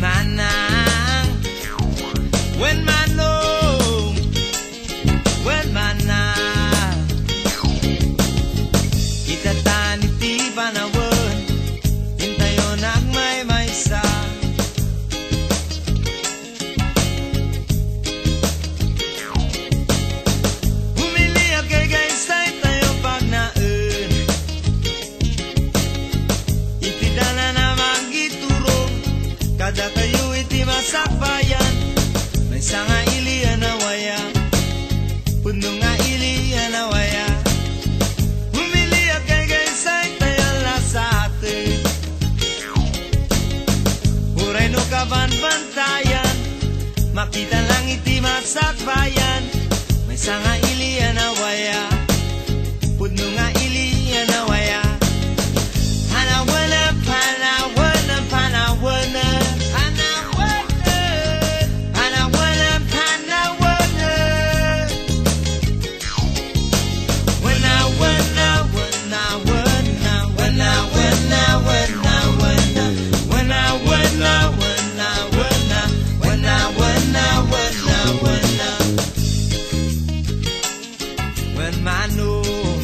manang, when manong, when manang, kita tani ti Panawenen, hintayon ang may sa. Humili kay guys ay tayo pag naen, itidala na magiturong, kada kayo iti masakbayan, may sanga ilian na waya, puno nga ilian na waya. Humili kay guys ay tayo sa atin, huray no kabanbantayan, makita lang iti masakbayan, may sanga ilian na waya, puno nga ilian na waya. Panawenen, Panawenen, Panawenen, Panawenen, Panawenen, Panawenen. Wena, wena, wena, wena, wena, wena, wena, wena. Wena, wena, wena, wena, wena, wena, wena, wena. When manong,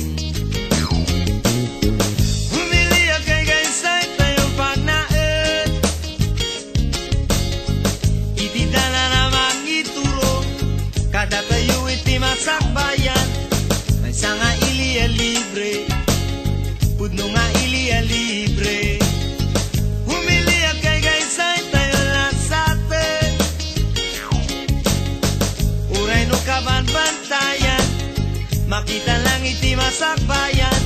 humili kay guys ay tayo pag naen, itidala na magiturong, kada tayo iti masakbayan, may sanga iliya libre, pudno nga iliya libre. Humili kay guys ay tayo sa atin, uray no kabanbantayan, makita lang iti masakbayan,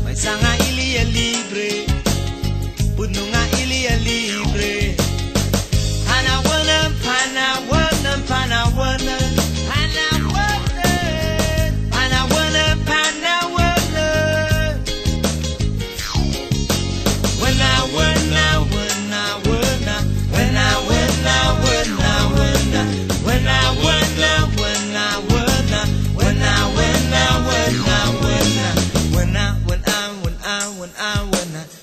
may sanga iliya libre, pudno nga iliya libre. Panawenen, Panawenen, Panawenen, Panawenen, Panawenen, Panawenen. Wena, wena, wena, wena, wena, wena, wena, wena. Wena, wena, wena, wena, wena, wena, wena, wena. Wena, wena,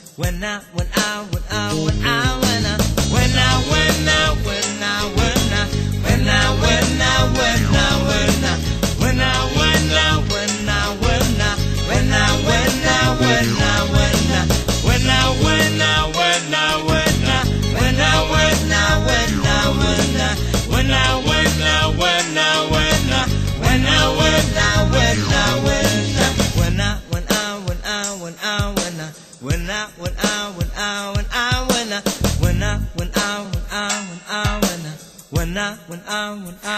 wena, wena, wena. Wena, wena, wena, wena, wena. Wena, wena, wena, wena. Wena, wena, wena, wena. Wena, wena, wena, wena. Wena, wena, wena, wena. Wena, wena, wena, wena. Wena, wena, wena, wena. Wena, wena, wena, wena. Wena, wena, wena, wena. Wena, wena, wena, wena, wena. Wena, wena, wena, wena, wena. Wena, wena, wena, wena, wena. Wena, wena, wena.